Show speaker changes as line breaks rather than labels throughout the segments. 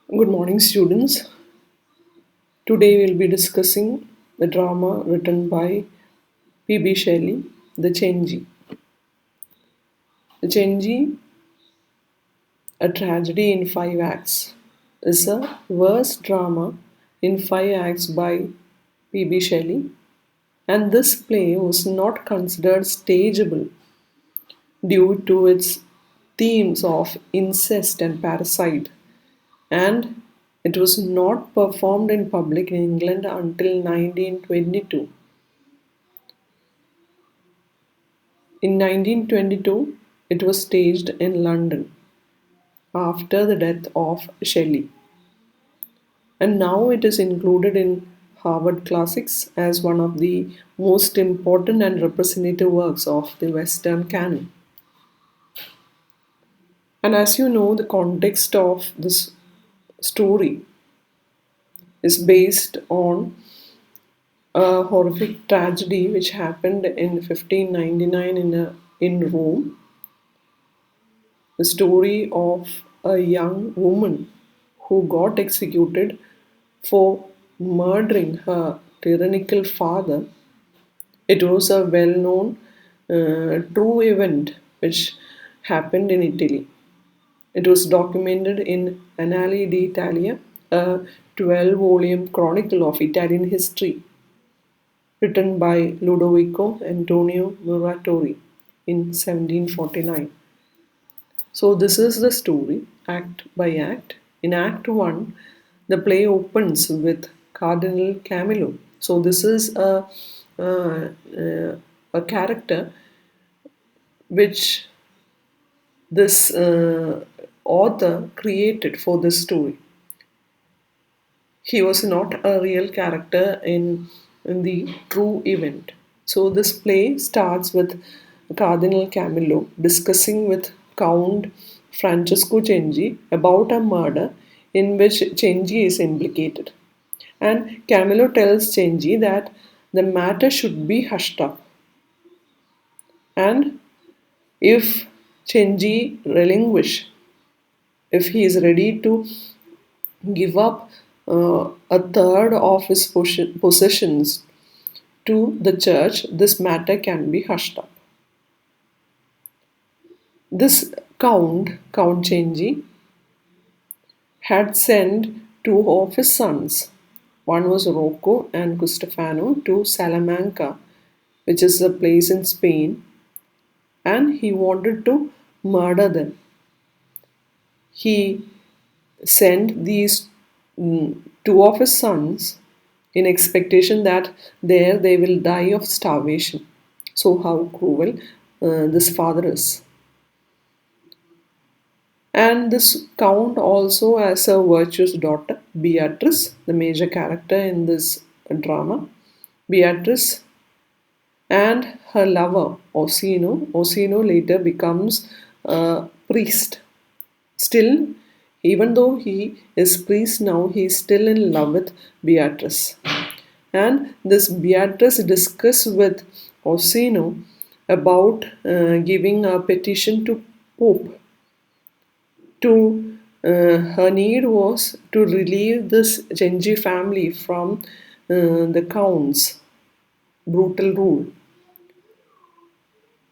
Good morning, students. Today we'll be discussing the drama written by P B Shelley, The Cenci. The Cenci, a tragedy in five acts, is a verse drama in five acts by P B Shelley, and this play was not considered stageable due to its themes of incest and parricide, and it was not performed in public in England until 1922. In 1922, it was staged in London after the death of Shelley, and now it is included in Harvard Classics as one of the most important and representative works of the Western canon. And as you know, the context of this story is based on a horrific tragedy which happened in 1599 in Rome, the story of a young woman who got executed for murdering her tyrannical father. It was a well known true event which happened in Italy. It was documented in Annali d'Italia, a 12-volume chronicle of Italian history written by Ludovico Antonio Muratori in 1749. So, this is the story, act by act. In Act 1, the play opens with Cardinal Camillo. So, this is a character which this author created for this story. He was not a real character in the true event. So this play starts with Cardinal Camillo discussing with Count Francesco Cenci about a murder in which Cenci is implicated. And Camillo tells Cenci that the matter should be hushed up. And if Cenci relinquish, if he is ready to give up a third of his possessions to the church, this matter can be hushed up. This Count Cenci, had sent two of his sons, one was Rocco and Cristofano, to Salamanca, which is a place in Spain, and he wanted to murder them. He sent these two of his sons in expectation that there they will die of starvation. So, how cruel this father is. And this count also has a virtuous daughter, Beatrice, the major character in this drama. Beatrice and her lover, Orsino. Orsino later becomes a priest. Still, even though he is priest now, he is still in love with Beatrice. And this Beatrice discusses with Orsino about giving a petition to Pope. To her need was to relieve this Cenci family from the Count's brutal rule.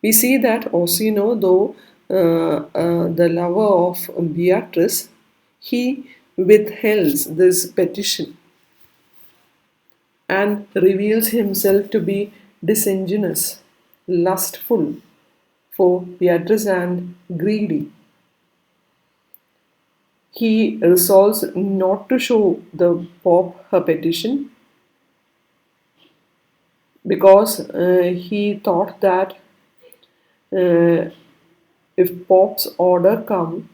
We see that Orsino, though the lover of Beatrice, he withholds this petition and reveals himself to be disingenuous, lustful for Beatrice and greedy. He resolves not to show the Pope her petition because he thought that uh, if Pope's order come,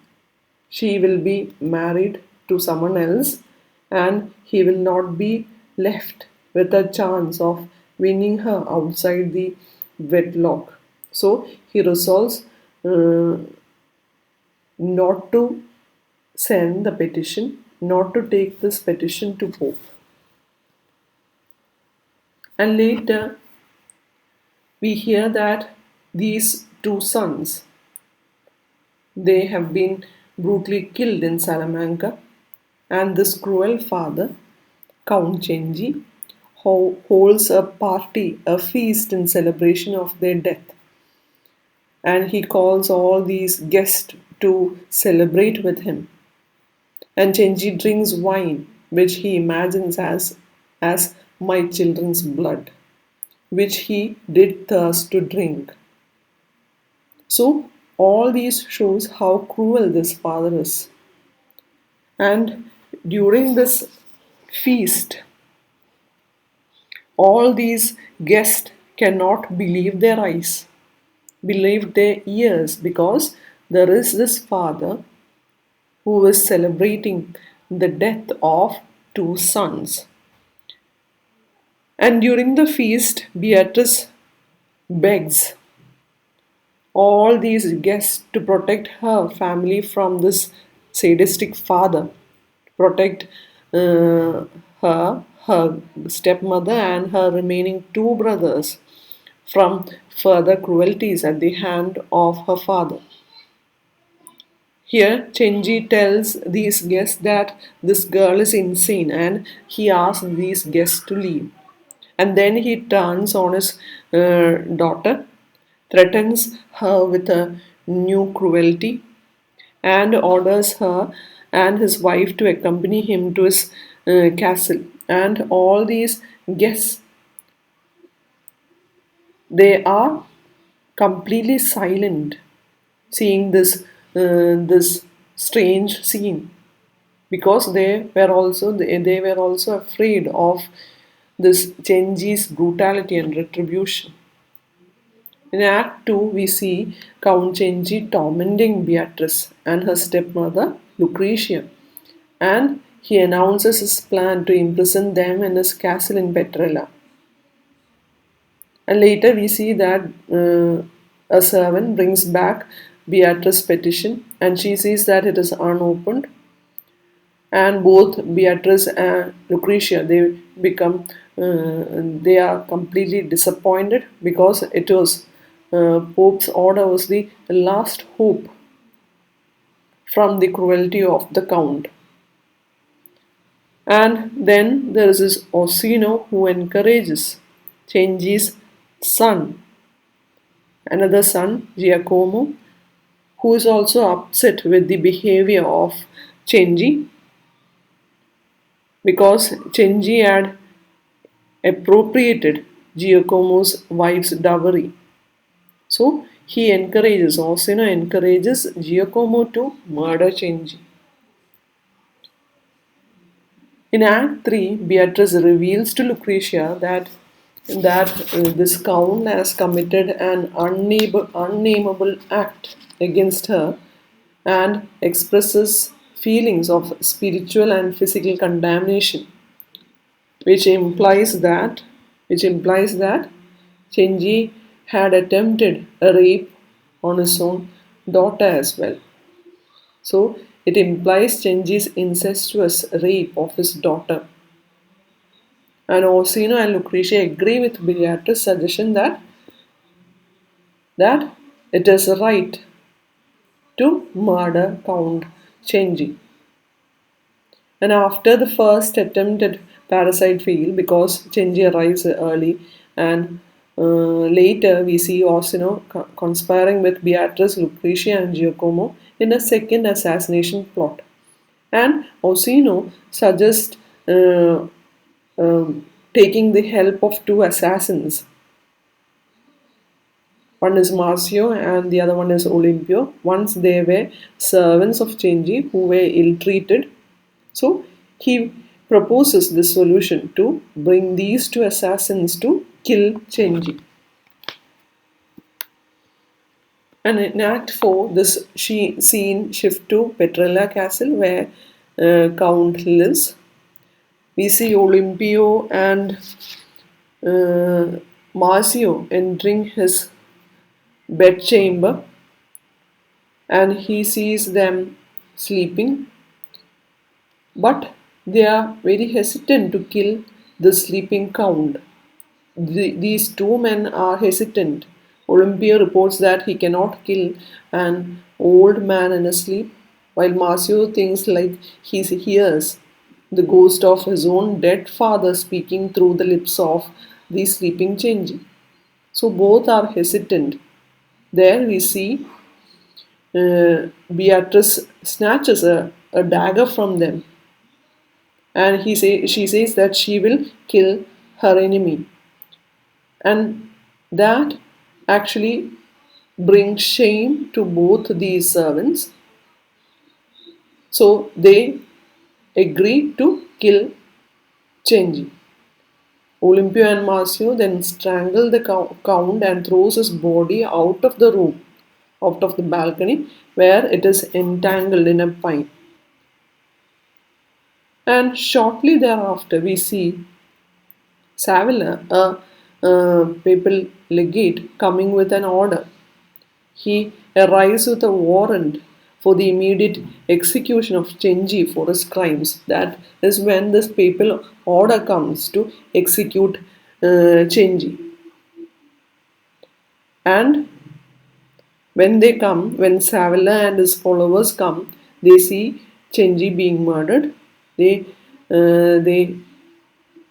she will be married to someone else and he will not be left with a chance of winning her outside the wedlock. So he resolves uh, not to send the petition, not to take this petition to Pope. And later we hear that these two sons, they have been brutally killed in Salamanca, And this cruel father, Count Cenci, holds a party, a feast in celebration of their death. And he calls all these guests to celebrate with him. And Cenci drinks wine, which he imagines as my children's blood, which he did thirst to drink. So all these shows how cruel this father is. And during this feast, all these guests cannot believe their eyes, believe their ears, because there is this father who is celebrating the death of two sons. And during the feast, Beatrice begs all these guests to protect her family from this sadistic father, protect her stepmother, and her remaining two brothers from further cruelties at the hand of her father. Here, Chenji tells these guests that this girl is insane and he asks these guests to leave. And then he turns on his daughter, threatens her with a new cruelty, and orders her and his wife to accompany him to his castle. And all these guests, they are completely silent seeing this strange scene, because they were also afraid of this Genji's brutality and retribution. In Act 2, we see Count Genji tormenting Beatrice and her stepmother Lucretia, and he announces his plan to imprison them in his castle in Petrella. And later we see that a servant brings back Beatrice's petition, and she sees that it is unopened. And both Beatrice and Lucretia, they are completely disappointed, because it was Pope's order was the last hope from the cruelty of the Count. And then there is this Orsino who encourages Cengi's son, another son, Giacomo, who is also upset with the behavior of Cengi, because Cengi had appropriated Giacomo's wife's dowry. So Orsino encourages Giacomo to murder Cengi. In Act 3, Beatrice reveals to Lucretia that this Count has committed an unnameable act against her, and expresses feelings of spiritual and physical condemnation, which implies that Chenji had attempted a rape on his own daughter as well. So it implies Chenji's incestuous rape of his daughter. And Orsino and Lucretia agree with Beatrice's suggestion that it is right to murder Count Cengi. And after the first attempt at parricide failed, because Cengi arrives early, and later we see Orsino conspiring with Beatrice, Lucretia, and Giacomo in a second assassination plot. And Orsino suggests taking the help of two assassins. One is Marcio and the other one is Olympio. Once they were servants of Cengi who were ill-treated. So he proposes this solution to bring these two assassins to kill Cengi. And in Act 4, this scene shifts to Petrella Castle, where Count lives. We see Olympio and Marcio entering his bedchamber, and he sees them sleeping, but they are very hesitant to kill the sleeping Count. These two men are hesitant. Olympio reports that he cannot kill an old man in his sleep, while Marcio thinks like he hears the ghost of his own dead father speaking through the lips of the sleeping Cenci. So both are hesitant. There we see Beatrice snatches a dagger from them, and she says that she will kill her enemy, and that actually brings shame to both these servants. So they agree to kill Cenci. Olympio and Marcio then strangle the count and throws his body out of the room, out of the balcony, where it is entangled in a pine. And shortly thereafter, we see Savilla, a papal legate, coming with an order. He arrives with a warrant for the immediate execution of Cenci for his crimes. That is when this papal order comes to execute Cenci. And when Savilla and his followers come, they see Cenci being murdered. They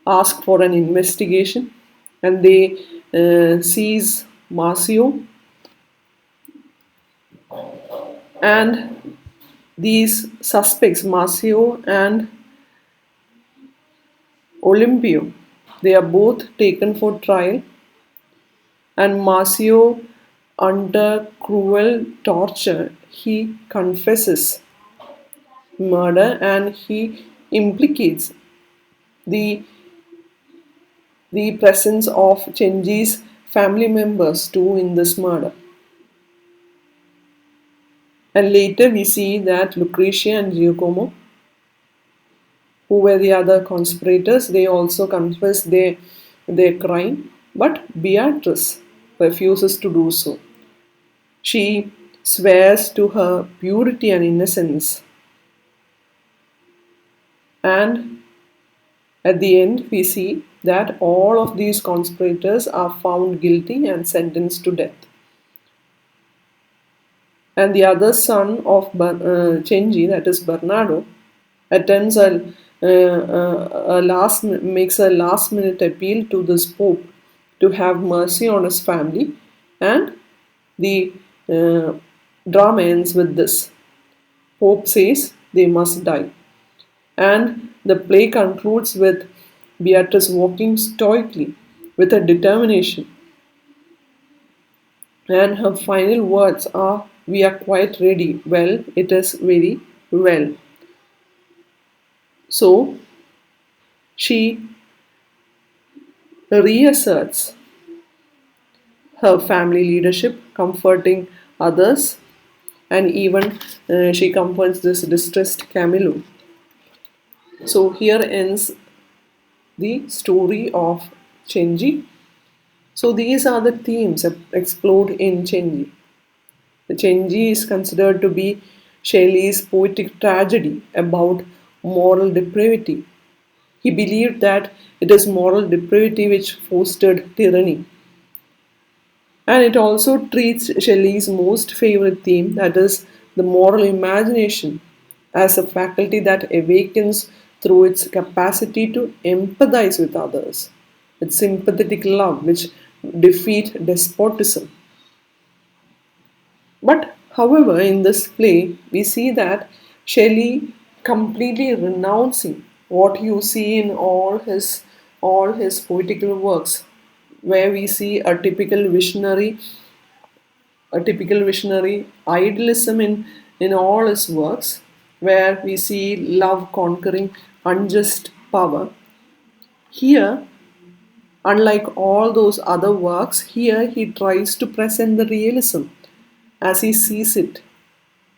ask for an investigation, and they seize Marcio, and these suspects, Marcio and Olympio, they are both taken for trial, and Marcio, under cruel torture, he confesses murder and he implicates the the presence of Cenci's family members too in this murder. And later we see that Lucretia and Giacomo, who were the other conspirators, they also confess their crime, but Beatrice refuses to do so. She swears to her purity and innocence, and at the end we see that all of these conspirators are found guilty and sentenced to death. And the other son of Cenci, that is Bernardo, attempts makes a last minute appeal to this Pope to have mercy on his family, and the uh, drama ends with this. Pope says they must die, and the play concludes with Beatrice walking stoically with a determination, and her final words are, "We are quite ready." Well, it is very well. So she reasserts her family leadership, comforting others, and even she comforts this distressed Camillo. So here ends the story of Cenci. So these are the themes explored in Cenci. The Cenci is considered to be Shelley's poetic tragedy about moral depravity. He believed that it is moral depravity which fostered tyranny. And it also treats Shelley's most favorite theme, that is, the moral imagination, as a faculty that awakens through its capacity to empathize with others, its sympathetic love which defeat despotism. But however, in this play, we see that Shelley completely renouncing what you see in all his poetical works, where we see a typical visionary idealism in all his works, where we see love conquering unjust power. Here, unlike all those other works, here he tries to present the realism as he sees it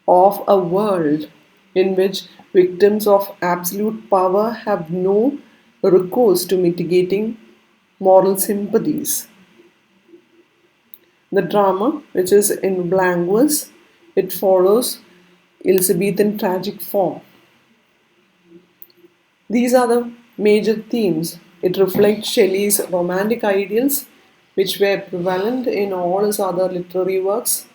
of a world in which victims of absolute power have no recourse to mitigating moral sympathies. The drama, which is in blank verse, it follows Elizabethan tragic form. These are the major themes. It reflects Shelley's romantic ideals, which were prevalent in all his other literary works.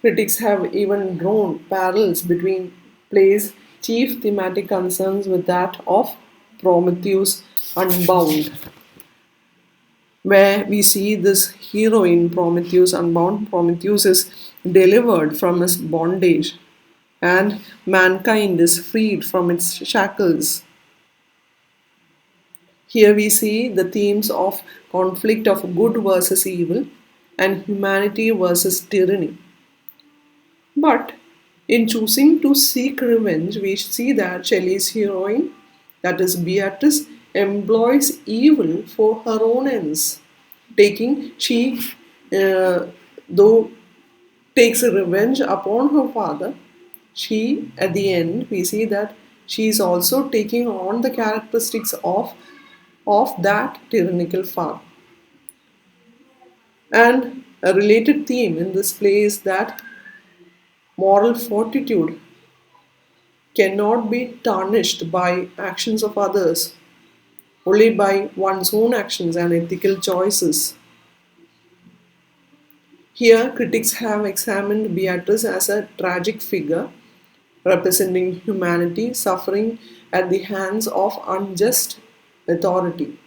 Critics have even drawn parallels between play's chief thematic concerns with that of Prometheus Unbound, where we see this hero in Prometheus Unbound. Prometheus is delivered from his bondage and mankind is freed from its shackles. Here we see the themes of conflict of good versus evil and humanity versus tyranny. But in choosing to seek revenge, we see that Shelley's heroine, that is Beatrice, employs evil for her own ends. Taking she, though takes revenge upon her father, she at the end we see that she is also taking on the characteristics of that tyrannical father. And a related theme in this play is that moral fortitude cannot be tarnished by actions of others, only by one's own actions and ethical choices. Here, critics have examined Beatrice as a tragic figure representing humanity suffering at the hands of unjust authority.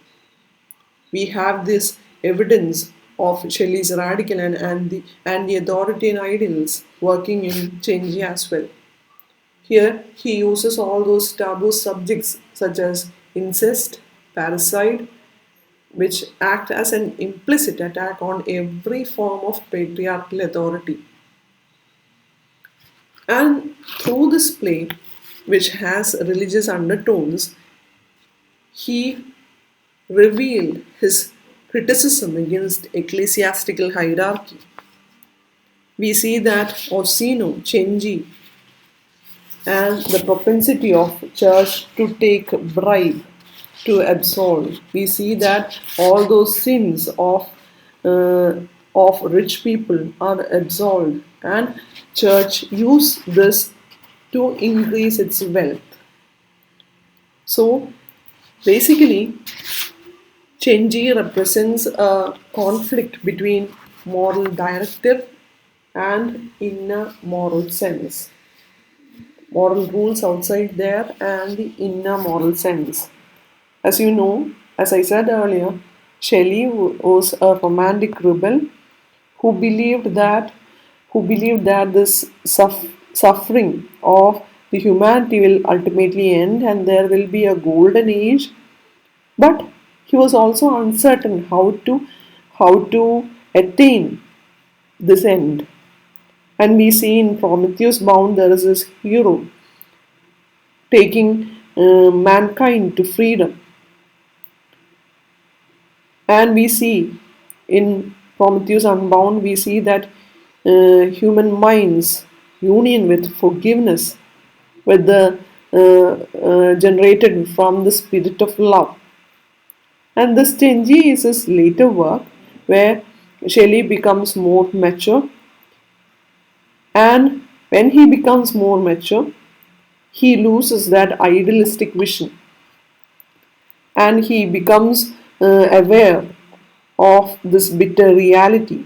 We have this evidence of Shelley's radical and the authoritarian ideals working in Cenci as well. Here, he uses all those taboo subjects such as incest, parricide, which act as an implicit attack on every form of patriarchal authority. And through this play, which has religious undertones, he revealed his criticism against ecclesiastical hierarchy. We see that Orsino, Cenci, and the propensity of church to take bribe to absolve. We see that all those sins uh, of rich people are absolved, and church use this to increase its wealth. So basically, Chenji represents a conflict between moral directive and inner moral sense. Moral rules outside there and the inner moral sense. As you know, as I said earlier, Shelley was a romantic rebel who believed that this suffering of the humanity will ultimately end and there will be a golden age. But he was also uncertain how to attain this end. And we see in Prometheus Bound there is this hero taking mankind to freedom. And we see in Prometheus Unbound, we see that human minds union with forgiveness, with the generated from the spirit of love. And this Tenji is his later work where Shelley becomes more mature, and when he becomes more mature, he loses that idealistic vision and he becomes aware of this bitter reality.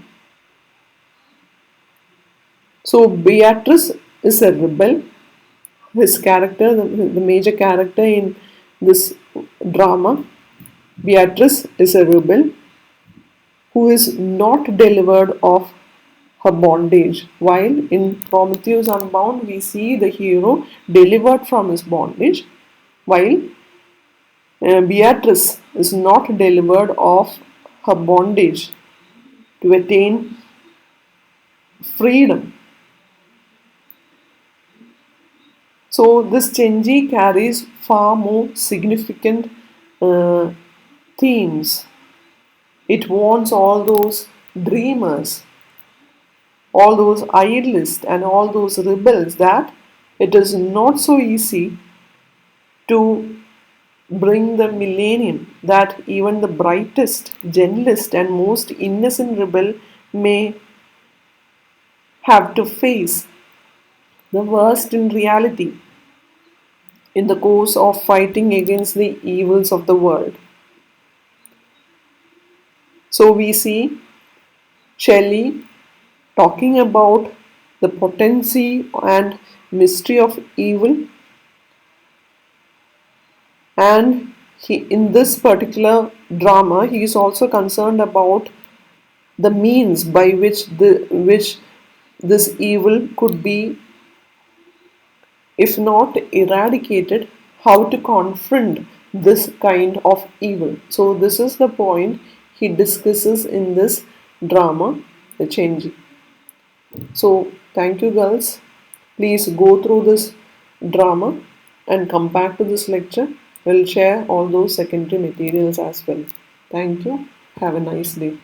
So Beatrice is a rebel. His character, the major character in this drama, Beatrice is a rebel who is not delivered of her bondage, while in Prometheus Unbound we see the hero delivered from his bondage, while Beatrice is not delivered of her bondage to attain freedom. So this Chenji carries far more significant uh, themes. It warns all those dreamers, all those idealists, and all those rebels that it is not so easy to bring the millennium, that even the brightest, gentlest, and most innocent rebel may have to face the worst in reality in the course of fighting against the evils of the world. So we see Shelley talking about the potency and mystery of evil, and in this particular drama he is also concerned about the means by which this evil could be, if not eradicated, how to confront this kind of evil. So this is the point he discusses in this drama, the Cenci. So thank you girls. Please go through this drama and come back to this lecture. We'll share all those secondary materials as well. Thank you. Have a nice day.